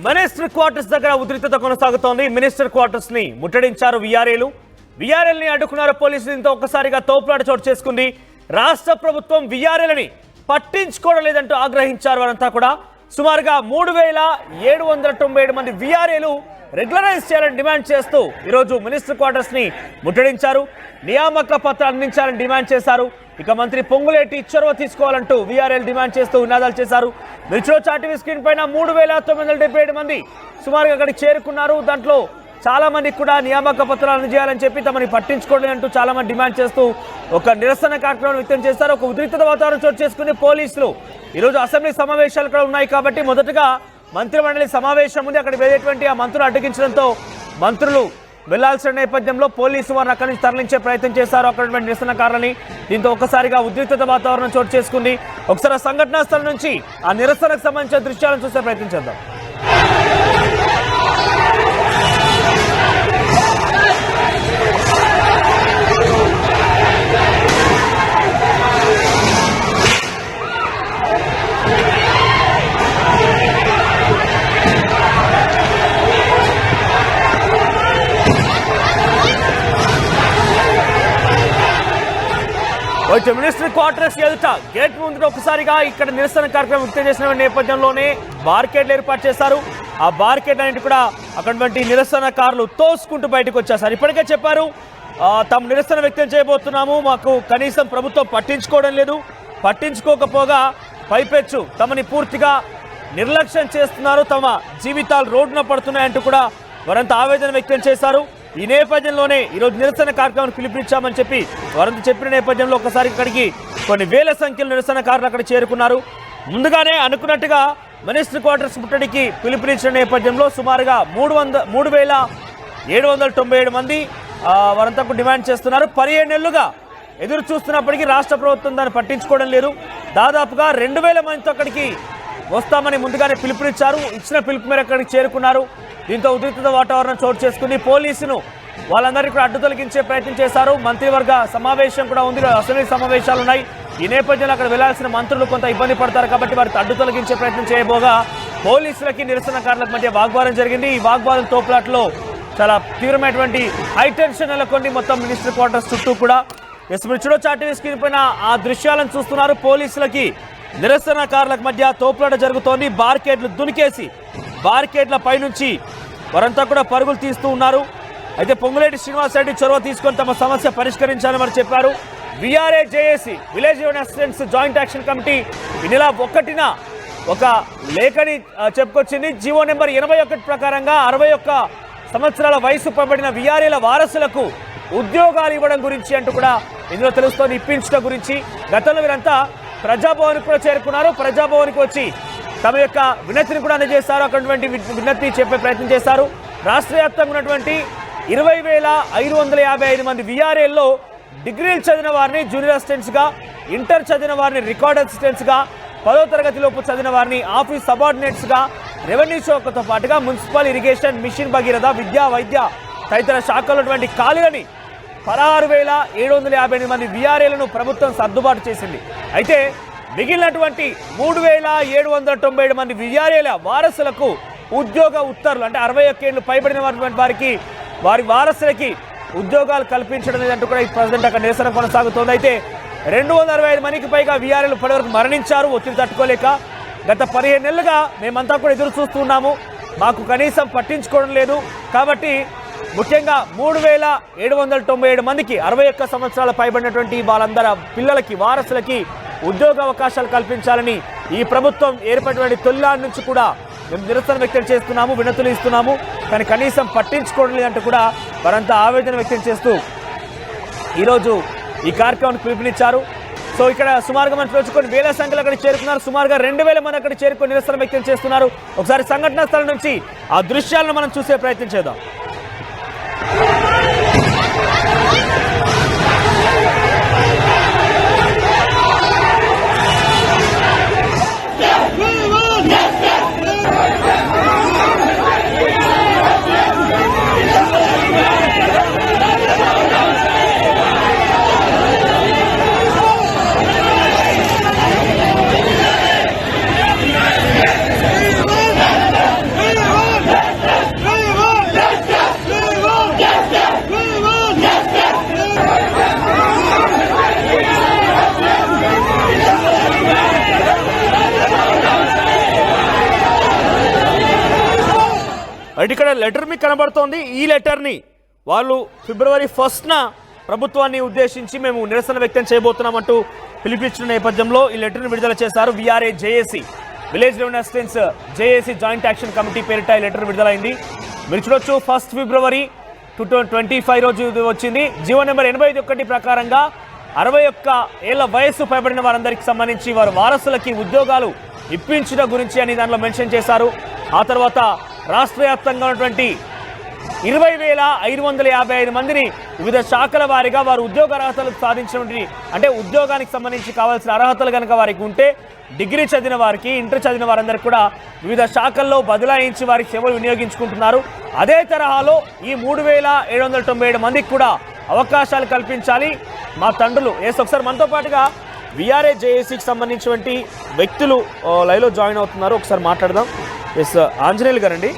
Minister quarters దగ్గర ఉద్రిక్తత కొనసాగుతోంది. మినిస్టర్ క్వార్టర్స్ ని ముట్టడించారు విఆర్ఎల్ ని అడ్డుకున్నారు పోలీసులు. దీంతో ఒక్కసారిగా తోపులాట చోటు చేసుకుంది. రాష్ట్ర ప్రభుత్వం విఆర్ఎల్ ని పట్టించుకోవడం లేదంటూ ఆగ్రహించారు వారంతా కూడా. సుమారుగా 3797 మంది విఆర్ఏలు రెగ్యులరైజ్ చేయాలని డిమాండ్ చేస్తూ ఈరోజు మినిస్టర్ క్వార్టర్స్ ని ముట్టడించారు. నియామక పత్రాలు అందించాలని డిమాండ్ చేశారు. ఇక మంత్రి పొంగులేటి చొరవ తీసుకోవాలంటూ విఆర్ఎల్ డిమాండ్ చేస్తూ నినాదాలు చేశారు. మిర్చిలో చాటివి స్క్రీన్ పైన 3977 మంది సుమారుగా అక్కడికి చేరుకున్నారు. దాంట్లో చాలా మంది కూడా నియామక పత్రాలు అందజేయాలని చెప్పి తమని పట్టించుకోలేదంటూ చాలా మంది డిమాండ్ చేస్తూ ఒక నిరసన కార్యక్రమం వ్యక్తం చేస్తారు. ఒక ఉద్రిక్తత వాతావరణం చోటు చేసుకుని పోలీసులు ఈరోజు అసెంబ్లీ సమావేశాలు కూడా ఉన్నాయి కాబట్టి మొదటగా మంత్రిమండలి సమావేశం ఉంది. అక్కడికి వెళ్ళేటువంటి ఆ మంత్రులు అడ్డగించడంతో మంత్రులు వెళ్లాల్సిన నేపథ్యంలో పోలీసు వారిని అక్కడి నుంచి తరలించే ప్రయత్నం చేశారు అక్కడ నిరసనకారులని. దీంతో ఒక్కసారిగా ఉద్రిక్తత వాతావరణం చోటు చేసుకుంది. ఒకసారి సంఘటనా స్థలం నుంచి ఆ నిరసనకు సంబంధించిన దృశ్యాలను చూసే ప్రయత్నం చేద్దాం. మినిస్టర్ క్వార్టర్స్ ఎదుట గేట్ ముందు ఒకసారిగా ఇక్కడ నిరసన కార్యక్రమం వ్యక్తం చేసిన నేపథ్యంలోనే బార్కెట్లు ఏర్పాటు చేశారు. ఆ బార్కెట్ అనేది కూడా అక్కడి నిరసనకారులు తోసుకుంటూ బయటకు వచ్చేసారు. ఇప్పటికే చెప్పారు తాము నిరసన వ్యక్తం చేయబోతున్నాము, మాకు కనీసం ప్రభుత్వం పట్టించుకోవడం లేదు, పట్టించుకోకపోగా పైపెచ్చు తమని పూర్తిగా నిర్లక్ష్యం చేస్తున్నారు, తమ జీవితాలు రోడ్డున పడుతున్నాయంటూ కూడా వారంతా ఆవేదన వ్యక్తం చేశారు. ఈ నేపథ్యంలోనే ఈరోజు నిరసన కార్యక్రమాన్ని పిలుపునిచ్చామని చెప్పి వారంతా చెప్పిన నేపథ్యంలో ఒకసారి ఇక్కడికి కొన్ని వేల సంఖ్యలో నిరసనకారులు అక్కడ చేరుకున్నారు. ముందుగానే అనుకున్నట్టుగా మినిస్టర్ క్వార్టర్స్ ముట్టడికి పిలుపునిచ్చిన నేపథ్యంలో సుమారుగా 3797 మంది వారంతా డిమాండ్ చేస్తున్నారు. 17 నెలలుగా ఎదురు చూస్తున్నప్పటికీ రాష్ట్ర ప్రభుత్వం దాన్ని పట్టించుకోవడం లేదు. దాదాపుగా 2000 మందితో అక్కడికి వస్తామని ముందుగానే పిలుపునిచ్చారు. ఇచ్చిన పిలుపు మేరకు అక్కడికి చేరుకున్నారు. దీంతో ఉద్రిక్తత వాతావరణం చోటు చేసుకుని పోలీసును వాళ్ళందరికీ కూడా అడ్డు తొలగించే ప్రయత్నం చేశారు. మంత్రివర్గ సమావేశం కూడా ఉంది, అసెంబ్లీ సమావేశాలు ఉన్నాయి. ఈ నేపథ్యంలో అక్కడ వెళ్లాల్సిన మంత్రులు కొంత ఇబ్బంది పడతారు కాబట్టి వారికి అడ్డు తొలగించే ప్రయత్నం చేయబోగా పోలీసులకి నిరసనకారులకు మధ్య వాగ్వాదం జరిగింది. ఈ వాగ్వాదం తోపులాట్లో చాలా తీవ్రమైనటువంటి హైటెన్షన్ నెలకొంది మొత్తం మినిస్టర్ క్వార్టర్స్ చుట్టూ కూడా. చూడొచ్చు చాటివి స్క్రీన్ పైన ఆ దృశ్యాలను చూస్తున్నారు. పోలీసులకి నిరసనకారులకు మధ్య తోపులాట జరుగుతోంది. బార్కెట్లు దునికేసి బార్కెట్ల పైనుంచి వారంతా కూడా పరుగులు తీస్తూ ఉన్నారు. అయితే పొంగులేటి శ్రీనివాసరెడ్డి చొరవ తీసుకొని తమ సమస్య పరిష్కరించాలని వారు చెప్పారు. VRA JAC village assistants joint action committee ఈ నెల 1న ఒక లేఖని చెప్పుకొచ్చింది. జీవో నెంబర్ 81 ప్రకారంగా 61 సంవత్సరాల వయసు పైబడిన విఆర్ఏల వారసులకు ఉద్యోగాలు ఇవ్వడం గురించి అంటూ కూడా ఇందులో తెలుస్తోంది, ఇప్పించడం గురించి. గతంలో వీరంతా ప్రజాభవన్కి కూడా చేరుకున్నారు. ప్రజాభవన్కి వచ్చి తమ యొక్క వినతిని కూడా అందజేశారు. అక్కడటువంటి వినతిని చెప్పే ప్రయత్నం చేశారు. రాష్ట్ర వ్యాప్తంగా ఉన్నటువంటి 20,555 మంది విఆర్ఏల్లో డిగ్రీలు చదివిన వారిని జూనియర్ అసిస్టెంట్స్గా, ఇంటర్ చదివిన వారిని రికార్డ్ అసిస్టెంట్స్గా, 10వ తరగతిలోపు చదివిన వారిని ఆఫీస్ సబార్డినేట్స్గా, రెవెన్యూ శాఖతో పాటుగా మున్సిపల్, ఇరిగేషన్, మిషన్ భగీరథ, విద్యా, వైద్య తదితర శాఖల్లో ఉన్నటువంటి ఖాళీలని 16,758 మంది విఆర్ఏలను ప్రభుత్వం సర్దుబాటు చేసింది. అయితే మిగిలినటువంటి 3797 మంది విఆర్ఏల వారసులకు ఉద్యోగ ఉత్తర్వులు అంటే 61 ఏళ్ళు పైబడిన వారికి వారి వారసులకి ఉద్యోగాలు కల్పించడం లేదంటూ కూడా ఈ ప్రెసిడెంట్ అక్కడ నిరసన కొనసాగుతోంది. అయితే 265 మందికి పైగా విఆర్ఏలు ఇప్పటివరకు మరణించారు ఒత్తిడి తట్టుకోలేక. గత 15 నెలలుగా మేమంతా కూడా ఎదురు చూస్తున్నాము, మాకు కనీసం పట్టించుకోవడం లేదు. కాబట్టి ముఖ్యంగా 3797 మందికి 61 సంవత్సరాల పైబడినటువంటి వాళ్ళందరూ పిల్లలకి వారసులకి ఉద్యోగ అవకాశాలు కల్పించాలని ఈ ప్రభుత్వం ఏర్పడినటువంటి తొలినాటి నుంచి కూడా మేము నిరసన వ్యక్తం చేస్తున్నాము, వినతులు ఇస్తున్నాము, కానీ కనీసం పట్టించుకోవడం లేదంటూ కూడా వారంతా ఆవేదన వ్యక్తం చేస్తూ ఈరోజు ఈ కార్యక్రమానికి పిలుపునిచ్చారు. సో ఇక్కడ సుమారుగా మనం చూసుకొని వేల సంఖ్యలో అక్కడికి చేరుకున్నారు. సుమారుగా 2000 మంది అక్కడికి చేరుకొని నిరసన వ్యక్తం చేస్తున్నారు. ఒకసారి సంఘటనా స్థలం నుంచి ఆ దృశ్యాలను మనం చూసే ప్రయత్నం చేద్దాం. రైట్, ఇక్కడ లెటర్ మీకు కనబడుతోంది. ఈ లెటర్ని వాళ్ళు February 1న ప్రభుత్వాన్ని ఉద్దేశించి మేము నిరసన వ్యక్తం చేయబోతున్నామంటూ పిలిపించిన నేపథ్యంలో ఈ లెటర్ని విడుదల చేశారు. VRA JAC, village revenue assistants JAC joint action committee పేరిట ఈ లెటర్ విడుదలైంది. మీరు చూడొచ్చు 1 February 2025 రోజు వచ్చింది. జీవో నెంబర్ 81 ప్రకారంగా 61 ఏళ్ల వయస్సు పైబడిన వారందరికీ సంబంధించి వారి వారసులకి ఉద్యోగాలు ఇప్పించడం గురించి అని దానిలో మెన్షన్ చేశారు. ఆ తర్వాత రాష్ట్ర వ్యాప్తంగా ఉన్నటువంటి 20,555 మందిని వివిధ శాఖల వారీగా వారు ఉద్యోగ అర్హతలు సాధించినటువంటి, అంటే ఉద్యోగానికి సంబంధించి కావాల్సిన అర్హతలు కనుక వారికి ఉంటే డిగ్రీ చదివిన వారికి, ఇంటర్ చదివిన వారందరికీ కూడా వివిధ శాఖల్లో బదలాయించి వారికి సేవలు వినియోగించుకుంటున్నారు. అదే తరహాలో ఈ 3,797 మందికి కూడా అవకాశాలు కల్పించాలి. మా తండ్రులు ఒకసారి మనతో పాటుగా విఆర్ఏ జేఏసీకి సంబంధించినటువంటి వ్యక్తులు లైవ్లో జాయిన్ అవుతున్నారు. ఒకసారి మాట్లాడదాం. ఆంజనేయులు గారండి,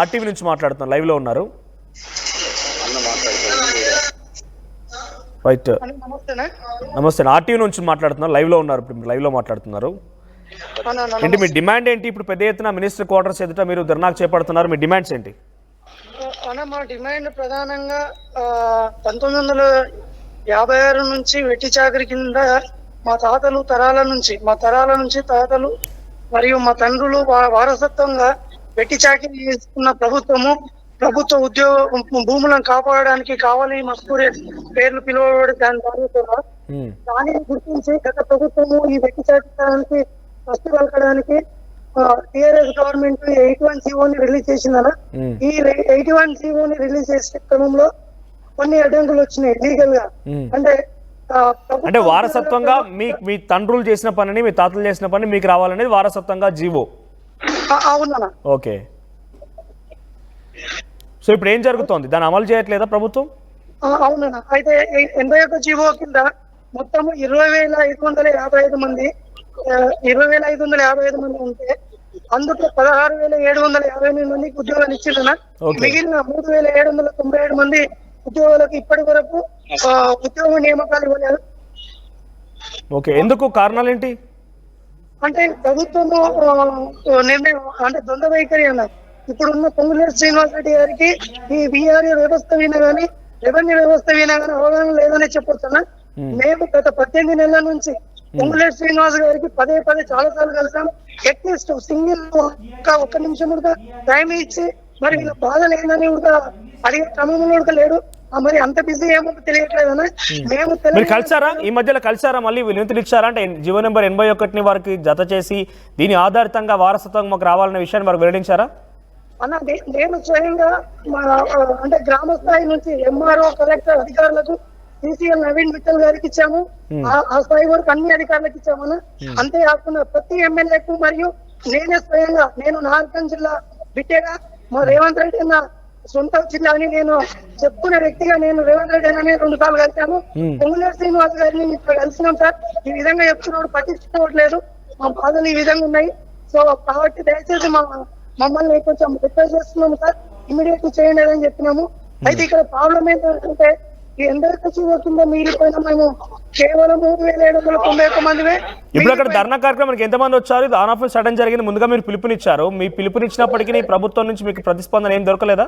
ఆర్టీవీ నుంచి మాట్లాడుతున్నారు, లైవ్లో ఉన్నారు. రైట్, నమస్తే. ఆర్టీవీ నుంచి మాట్లాడుతున్నారు, లైవ్లో ఉన్నారు. ఇప్పుడు లైవ్లో మాట్లాడుతున్నారు. ఏంటి మీ డిమాండ్ ఏంటి? ఇప్పుడు పెద్ద ఎత్తున మినిస్టర్ క్వార్టర్స్ ఎదుట మీరు ధర్నాకు చేపడుతున్నారు. మీ డిమాండ్స్ ఏంటి? మా డిమాండ్ ప్రధానంగా 1956 నుంచి వెట్టి చాకరి కింద మా తరాల నుంచి తాతలు మరియు మా తండ్రులు వారసత్వంగా వెట్టి చాకరీ చేసుకున్న ప్రభుత్వ ఉద్యోగ భూములను కాపాడడానికి కావాలి మస్కూరే పేర్లు పిలువబడి దాన్ని గుర్తించి గత ప్రభుత్వము ఈ వెట్టి చాకరీకి ఫస్ట్ పలకడానికి టిఆర్ఎస్ గవర్నమెంట్ 81 CO రిలీజ్ చేసిందన్న. ఈ 81 CO రిలీజ్ చేసే క్రమంలో కొన్ని అడ్డంకులు వచ్చినాయి లీగల్ గా. అంటే వారసత్వంగా మీ తండ్రులు చేసిన పనిని, మీ తాతలు చేసిన పని మీకు రావాలనేది వారసత్వంగా జీవో. అవునా? ఓకే. సో ఇప్పుడు ఏం జరుగుతోంది? దాన్ని అమలు చేయట్లేదా ప్రభుత్వం? అవునన్నా. అయితే 81 జీవో కింద మొత్తం 20,555 మంది 20,555 మంది ఉంటే అందులో 16,758 మందికి ఉద్యోగాలు ఇచ్చిందన్న. మిగిలిన 3,797 మంది ఉద్యోగులకు ఇప్పటి వరకు ఉద్యోగ నియామకాలు ఇవ్వలేదు. ఓకే, ఎందుకు? కారణాలు ఏంటి? అంటే ప్రభుత్వము నిర్ణయం అంటే ద్వంద్వ వైఖరి అన్నారు. ఇప్పుడున్న పొంగులేటి శ్రీనివాసరెడ్డి గారికి ఈ విఆర్ఏ వ్యవస్థ వినా గానీ, రెవెన్యూ వ్యవస్థ వినా గానీ అవగాహన లేదని చెప్పొచ్చున్నా. మేము గత 18 నెలల నుంచి పొంగులేటి శ్రీనివాస్ గారికి పదే చాలా సార్లు కలిసాం. అట్లీస్ట్ సింగిల్ ఒక్క నిమిషం కూడా టైం ఇచ్చి మరి వీళ్ళ బాధలు ఏందని కూడా అడిగే క్రమంలో కూడా లేడు. మరి అంత బిజీ ఏమో తెలియట్లేదన్నా. మేము కలిసారా? ఈ మధ్యలో కలిసారా? మళ్ళీ వినతులు ఇచ్చారా? అంటే జీవో నెంబర్ 81ని వారికి జత చేసి దీని ఆధారితంగా వారసత్వం మాకు రావాలనే విషయాన్ని వారు వెల్లడించారా? అన్న, నేను స్వయంగా అంటే గ్రామ స్థాయి నుంచి ఎంఆర్ఓ, కలెక్టర్ అధికారులకు, సిసిఎల్ నవీన్ మిట్టల్ గారికి ఇచ్చాము. ఆ స్థాయి వరకు అన్ని అధికారులకు ఇచ్చామన్నా. అంతేకాకుండా ప్రతి ఎమ్మెల్యేకు మరియు నేనే స్వయంగా నేను నార్కన్ జిల్లా బిడ్డగా మా రేవంత్ రెడ్డి అన్న సొంత జిల్లా అని నేను చెప్పుకునే వ్యక్తిగా నేను రేవంత్ రెడ్డి అని 2 సార్లు కలిసాను. పొంగులేటి శ్రీనివాస్ గారిని ఇప్పుడు కలిసినాం సార్. ఈ విధంగా చెప్తున్నాడు, పట్టించుకోవట్లేదు. మా బాధలు ఈ విధంగా ఉన్నాయి. సో కాబట్టి దయచేసి మమ్మల్ని కొంచెం రిక్వెస్ట్ చేస్తున్నాము సార్, ఇమీడియట్ చేయండి అని చెప్పినాము. అయితే ఇక్కడ ప్రాబ్లం ఏంటంటే ఈ ఎందరికీ కింద మిగిలిపోయినా మేము కేవలం 3,791 మందిమే. ఇప్పుడు అక్కడ ధర్నా కార్యక్రమానికి ఎంతమంది వచ్చారు? ఆన్ ఆఫ్ సడన్ జరిగింది. ముందుగా మీరు పిలుపునిచ్చారు. మీ పిలుపునిచ్చినప్పటికీ ప్రభుత్వం నుంచి మీకు ప్రతిస్పందన ఏం దొరకలేదా?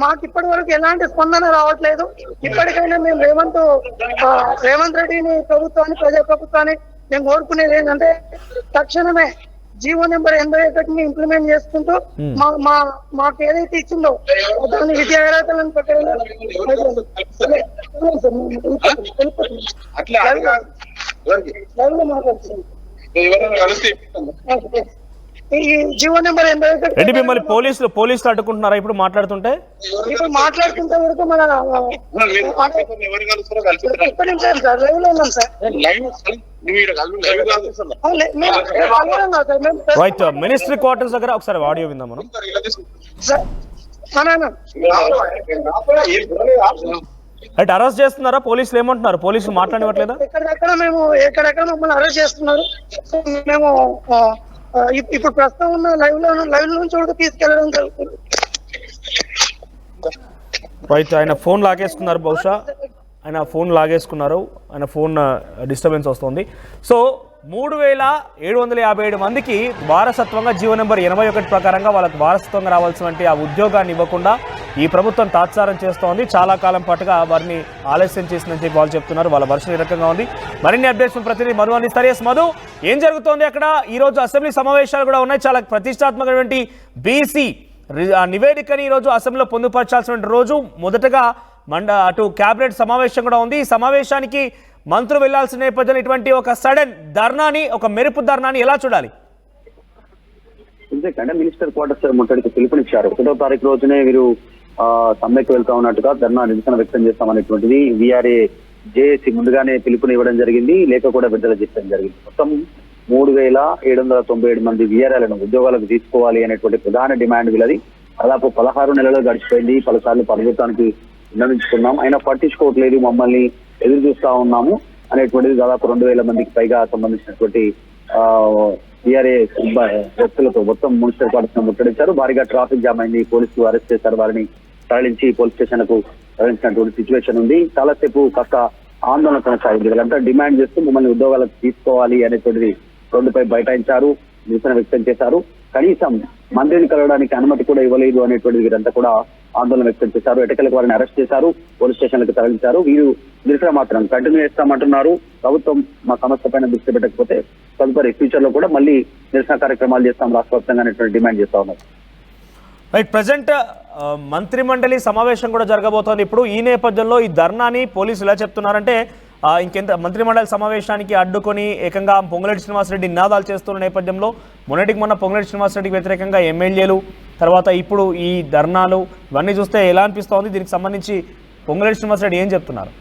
మాకు ఇప్పటి వరకు ఎలాంటి స్పందన రావట్లేదు. ఇప్పటికైనా మేము రేవంత్ రెడ్డిని ప్రజాప్రభుత్వాన్ని మేము కోరుకునేది ఏంటంటే తక్షణమే జీవో నెంబర్ 81ని ఇంప్లిమెంట్ చేసుకుంటూ మాకు ఏదైతే ఇచ్చిందో దాని విద్యా అర్హతలను ఈ జీవో నెంబర్ 81 మిమ్మల్ని పోలీసులు అడ్డుకుంటున్నారా ఇప్పుడు మాట్లాడుతుంటే? ఇప్పుడు మాట్లాడుతుంటే వరకు మన సార్ లైవ్ లో ఉన్నాం సార్. రైట్, మినిస్ట్రీ క్వార్టర్స్ దగ్గర ఒకసారి ఆడియో విందాం మనం. రైట్, అరెస్ట్ చేస్తున్నారా? పోలీసులు ఏమంటున్నారు? పోలీసులు మాట్లాడట్లేదా? ఎక్కడెక్కడ మమ్మల్ని అరెస్ట్ చేస్తున్నారు. మేము ఇప్పుడు ప్రస్తుతం ఉన్న లైవ్ నుంచి కూడా తీసుకెళ్ళడం జరుగుతుంది. రైట్, ఆయన ఫోన్ లాగేసుకున్నారు. బహుశా ఆయన ఫోన్ లాగేసుకున్నారు. ఆయన ఫోన్ డిస్టర్బెన్స్ వస్తుంది. సో 3757 మందికి వారసత్వంగా జీవో నెంబర్ 81 ప్రకారంగా వాళ్ళకి వారసత్వంగా రావాల్సినటువంటి ఆ ఉద్యోగాన్ని ఇవ్వకుండా ఈ ప్రభుత్వం తాత్సారం చేస్తోంది. చాలా కాలం పాటుగా వారిని ఆలస్యం చేసిందని చెప్పి వాళ్ళు చెప్తున్నారు. వాళ్ళ వర్షం ఈ రకంగా ఉంది. మరిన్ని అప్డేట్స్ ప్రతినిధి మధు అందిస్తారు. ఎస్ మధు, ఏం జరుగుతోంది అక్కడ? ఈరోజు అసెంబ్లీ సమావేశాలు కూడా ఉన్నాయి. చాలా ప్రతిష్టాత్మకమైనటువంటి బీసీ నివేదికని ఈరోజు అసెంబ్లీలో పొందుపరచాల్సిన రోజు. మొదటగా అటు కేబినెట్ సమావేశం కూడా ఉంది. ఈ సమావేశానికి మంత్రులు వెళ్లాల్సిన నేపథ్యంలో ఇటువంటి ఒక సడన్ ధర్నాని, ఒక మెరుపు ధర్నాని ఎలా చూడాలి? ఎందుకంటే మినిస్టర్ క్వార్టర్స్ ముట్టడికి పిలుపునిచ్చారు. 1వ తారీఖు రోజునే వీరు సమ్మెకు వెళ్తా ఉన్నట్టుగా ధర్నా నిరసన వ్యక్తం చేస్తామనేటువంటిది వీఆర్ఏ జేఏసీ ముందుగానే పిలుపునివ్వడం జరిగింది. లేఖ కూడా విడుదల చేయడం జరిగింది. మొత్తం 3797 మంది వీఆర్ఏలను ఉద్యోగాలకు తీసుకోవాలి అనేటువంటి ప్రధాన డిమాండ్ వీళ్ళది. దాదాపు 16 నెలలు గడిచిపోయింది. పలుసార్లు ప్రభుత్వానికి విన్నవించుకున్నాం, అయినా పట్టించుకోవట్లేదు, మమ్మల్ని ఎదురు చూస్తా ఉన్నాము అనేటువంటిది దాదాపు 2000 మందికి పైగా సంబంధించినటువంటి వీఆర్ఏ వ్యక్తులతో మొత్తం మున్సిపల్ క్వార్టర్స్ ముట్టడించారు. భారీగా ట్రాఫిక్ జామ్ అయింది. పోలీసులు అరెస్ట్ చేశారు. వారిని తరలించి పోలీస్ స్టేషన్ కు తరలించినటువంటి సిచ్యువేషన్ ఉంది. చాలాసేపు కాస్త ఆందోళన కొనసాగింది. వీళ్ళంతా డిమాండ్ చేస్తూ మమ్మల్ని ఉద్యోగాలకు తీసుకోవాలి అనేటువంటిది రోడ్డుపై బైఠాయించారు, నిరసన వ్యక్తం చేశారు. కనీసం మంత్రిని కలవడానికి అనుమతి కూడా ఇవ్వలేదు అనేటువంటిది వీరంతా కూడా ఆందోళన వ్యక్తం చేశారు. ఎటకెలకు వారిని అరెస్ట్ చేశారు, పోలీస్ స్టేషన్లకు తరలించారు. వీరు నిరసన మాత్రం కంటిన్యూ చేస్తామంటున్నారు. ప్రభుత్వం మా సమస్య పైన దృష్టి పెట్టకపోతే తదుపరి ఫ్యూచర్ లో కూడా మళ్ళీ నిరసన కార్యక్రమాలు చేస్తాం రాష్ట్ర వ్యాప్తంగా అనేటువంటి డిమాండ్ చేస్తా ఉన్నారు. రైట్, ప్రజెంట్ మంత్రి మండలి సమావేశం కూడా జరగబోతోంది. ఇప్పుడు ఈ నేపథ్యంలో ఈ ధర్నాని పోలీసులు ఎలా చెప్తున్నారంటే ఇంకెంత మంత్రి మండలి సమావేశానికి అడ్డుకొని ఏకంగా పొంగులేటి శ్రీనివాసరెడ్డి నినాదాలు చేస్తున్న నేపథ్యంలో మొన్న పొంగులేటి శ్రీనివాసరెడ్డికి వ్యతిరేకంగా ఎమ్మెల్యేలు, తర్వాత ఇప్పుడు ఈ ధర్నాలు ఇవన్నీ చూస్తే ఎలా అనిపిస్తోంది? దీనికి సంబంధించి పొంగులేటి శ్రీనివాసరెడ్డి ఏం చెప్తున్నారు?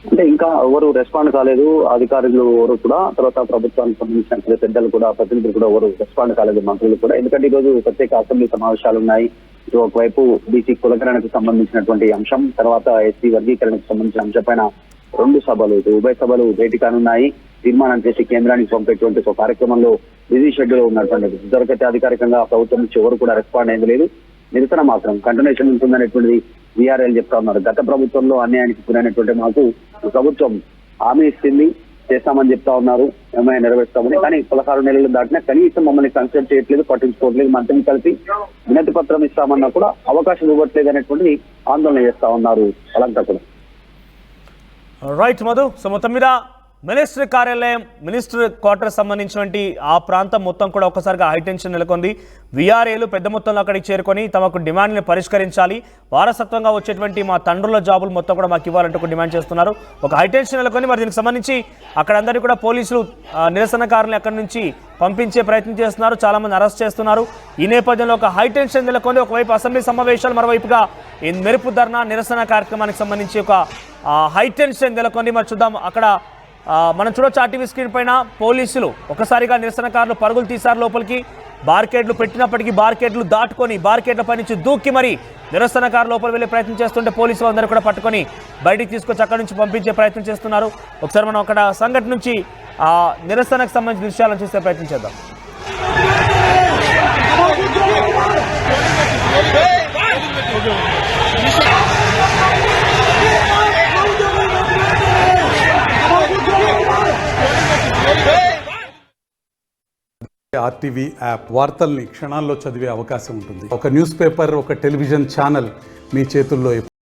అంటే ఇంకా ఎవరు రెస్పాండ్ కాలేదు, అధికారులు ఎవరు కూడా, తర్వాత ప్రభుత్వానికి సంబంధించిన పెద్దలు కూడా, ప్రతినిధులు కూడా ఎవరు రెస్పాండ్ కాలేదు, మంత్రులు కూడా. ఎందుకంటే ఈ రోజు ప్రత్యేక అసెంబ్లీ సమావేశాలు ఉన్నాయి. ఇటు ఒకవైపు బీసీ కులకరణకు సంబంధించినటువంటి అంశం, తర్వాత ఎస్సీ వర్గీకరణకు సంబంధించిన అంశం పైన 2 సభలు, ఉభయ సభలు భేటీ కానున్నాయి. తీర్మానం చేసి కేంద్రానికి పంపేటువంటి ఒక కార్యక్రమంలో బిజీ షెడ్యూల్ ఉన్నటువంటి దొరకతే అధికారికంగా ప్రభుత్వం నుంచి ఎవరు కూడా రెస్పాండ్ అయింది లేదు. నిరసన మాత్రం కంటిన్యూషన్ ఉంటుందనేటువంటిది వీఆర్ఎల్ చెప్తా ఉన్నారు. గత ప్రభుత్వంలో అన్యాయానికి గురైనటువంటి మాకు ప్రభుత్వం హామీ ఇస్తుంది, చేస్తామని చెప్తా ఉన్నారు, ఏమైనా నెరవేర్స్తామని. కానీ 16 నెలలు దాటినా కనీసం మమ్మల్ని కన్సల్ట్ చేయట్లేదు, పట్టించుకోవట్లేదు. మంత్రిని కలిసి వినతి పత్రం ఇస్తామన్నా కూడా అవకాశం ఇవ్వట్లేదు అనేటువంటిది ఆందోళన చేస్తా ఉన్నారు వాళ్ళంతా కూడా. రైట్ మధు, సో మొత్తం మీద మినిస్టర్ కార్యాలయం, మినిస్టర్ క్వార్టర్ సంబంధించినటువంటి ఆ ప్రాంతం మొత్తం కూడా ఒక్కసారిగా హైటెన్షన్ నెలకొంది. వీఆర్ఏలు పెద్ద మొత్తంలో అక్కడికి చేరుకొని తమకు డిమాండ్ని పరిష్కరించాలి, వారసత్వంగా వచ్చేటువంటి మా తండ్రుల జాబులు మొత్తం కూడా మాకు ఇవ్వాలంటూ డిమాండ్ చేస్తున్నారు. ఒక హైటెన్షన్ నెలకొని మరి దీనికి సంబంధించి అక్కడ అందరికీ కూడా పోలీసులు నిరసనకారులను అక్కడి నుంచి పంపించే ప్రయత్నం చేస్తున్నారు, చాలామంది అరెస్ట్ చేస్తున్నారు. ఈ నేపథ్యంలో ఒక హైటెన్షన్ నెలకొని ఒకవైపు అసెంబ్లీ సమావేశాలు, మరోవైపుగా ఈ మెరుపు ధర్నా నిరసన కార్యక్రమానికి సంబంధించి ఒక హైటెన్షన్ నెలకొని మరి చూద్దాం. అక్కడ మనం చూడొచ్చు ఆర్టీవీ స్క్రీన్ పైన పోలీసులు ఒకసారిగా నిరసనకారులు పరుగులు తీశారు లోపలికి. బార్కెట్లు పెట్టినప్పటికీ బార్కెట్లు దాటుకొని బార్కెట్ల పై నుంచి దూకి మరి నిరసనకారులు లోపల వెళ్ళే ప్రయత్నం చేస్తుంటే పోలీసులు అందరూ కూడా పట్టుకొని బయటికి తీసుకొచ్చి అక్కడి నుంచి పంపించే ప్రయత్నం చేస్తున్నారు. ఒకసారి మనం అక్కడ సంఘటన నుంచి నిరసనకు సంబంధించిన విషయాలను చూసే ప్రయత్నం చేద్దాం. ఆర్టీవీ యాప్ వార్తల్ని క్షణాల్లో చదివే అవకాశం ఉంటుంది. ఒక న్యూస్ పేపర్, ఒక టెలివిజన్ ఛానల్ మీ చేతుల్లో ఎప్పుడు